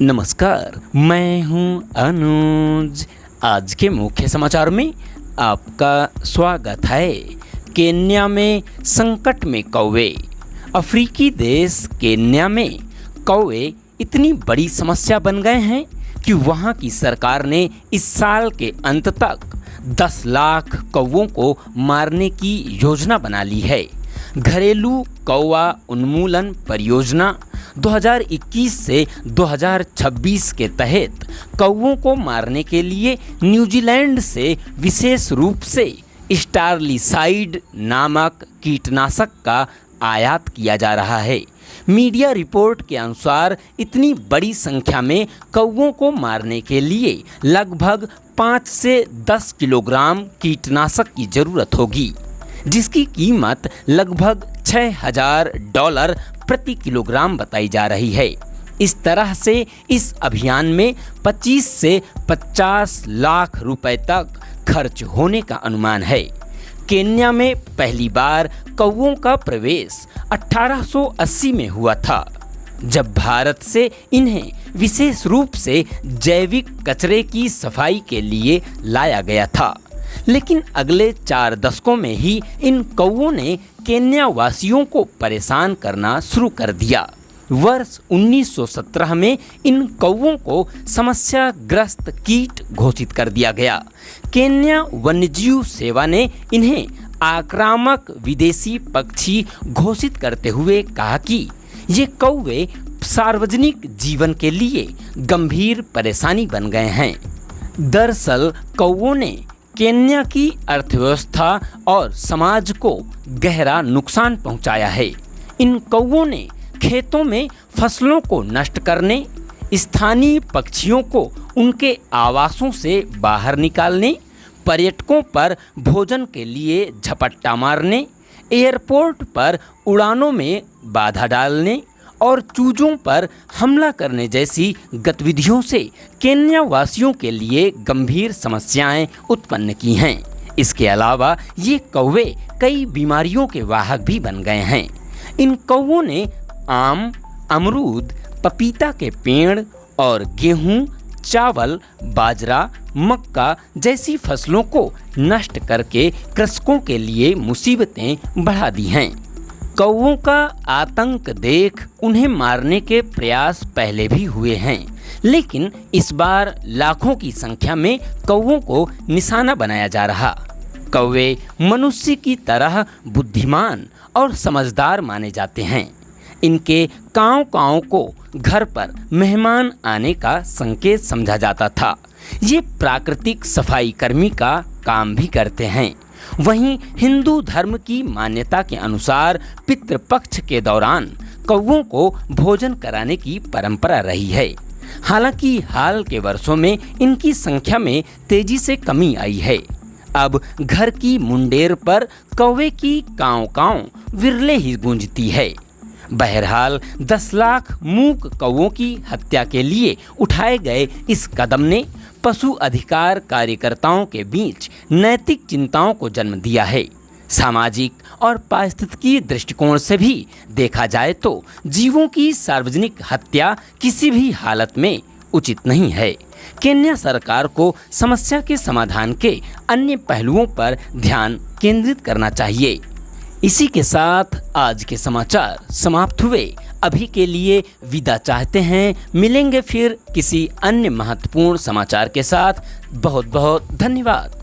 नमस्कार, मैं हूं अनुज। आज के मुख्य समाचार में आपका स्वागत है। केन्या में संकट में कौवे। अफ्रीकी देश केन्या में कौवे इतनी बड़ी समस्या बन गए हैं कि वहां की सरकार ने इस साल के अंत तक 10 लाख कौवों को मारने की योजना बना ली है। घरेलू कौवा उन्मूलन परियोजना 2021 से 2026 के तहत कौवों को मारने के लिए न्यूजीलैंड से विशेष रूप से स्टारलिसाइड नामक कीटनाशक का आयात किया जा रहा है। मीडिया रिपोर्ट के अनुसार इतनी बड़ी संख्या में कौवों को मारने के लिए लगभग 5 से 10 किलोग्राम कीटनाशक की ज़रूरत होगी, जिसकी कीमत लगभग $6,000 प्रति किलोग्राम बताई जा रही है। इस तरह से इस अभियान में 25 से 50 लाख रुपए तक खर्च होने का अनुमान है। केन्या में पहली बार कौवों का प्रवेश 1880 में हुआ था, जब भारत से इन्हें विशेष रूप से जैविक कचरे की सफाई के लिए लाया गया था। लेकिन अगले 4 दशकों में ही इन कौवों ने केन्या वासियों को परेशान करना शुरू कर दिया। वर्ष 1917 में इन कौवों को समस्याग्रस्त कीट घोषित कर दिया गया। केन्या वन्यजीव सेवा ने इन्हें आक्रामक विदेशी पक्षी घोषित करते हुए कहा कि ये कौवे सार्वजनिक जीवन के लिए गंभीर परेशानी बन गए हैं। दरअसल कौवों ने केन्या की अर्थव्यवस्था और समाज को गहरा नुकसान पहुंचाया है। इन कौवों ने खेतों में फसलों को नष्ट करने, स्थानीय पक्षियों को उनके आवासों से बाहर निकालने, पर्यटकों पर भोजन के लिए झपट्टा मारने, एयरपोर्ट पर उड़ानों में बाधा डालने और चूजों पर हमला करने जैसी गतिविधियों से केन्या वासियों के लिए गंभीर समस्याएं उत्पन्न की हैं। इसके अलावा ये कौवे कई बीमारियों के वाहक भी बन गए हैं। इन कौवों ने आम, अमरूद, पपीता के पेड़ और गेहूं, चावल, बाजरा, मक्का जैसी फसलों को नष्ट करके कृषकों के लिए मुसीबतें बढ़ा दी हैं। कौवों का आतंक देख उन्हें मारने के प्रयास पहले भी हुए हैं, लेकिन इस बार लाखों की संख्या में कौवों को निशाना बनाया जा रहा। कौवे मनुष्य की तरह बुद्धिमान और समझदार माने जाते हैं। इनके काँव काँव को घर पर मेहमान आने का संकेत समझा जाता था। ये प्राकृतिक सफाई कर्मी का काम भी करते हैं। वहीं हिंदू धर्म की मान्यता के अनुसार पितृपक्ष के दौरान कौवों को भोजन कराने की परंपरा रही है। हालांकि हाल के वर्षों में इनकी संख्या में तेजी से कमी आई है। अब घर की मुंडेर पर कौवे की काँव काँव विरले ही गूंजती है। बहरहाल 10 लाख मूक कौवों की हत्या के लिए उठाए गए इस कदम ने पशु अधिकार कार्यकर्ताओं के बीच नैतिक चिंताओं को जन्म दिया है। सामाजिक और पारिस्थितिकीय दृष्टिकोण से भी देखा जाए तो जीवों की सार्वजनिक हत्या किसी भी हालत में उचित नहीं है। केन्या सरकार को समस्या के समाधान के अन्य पहलुओं पर ध्यान केंद्रित करना चाहिए। इसी के साथ आज के समाचार समाप्त हुए। अभी के लिए विदा चाहते हैं। मिलेंगे फिर किसी अन्य महत्वपूर्ण समाचार के साथ। बहुत बहुत धन्यवाद।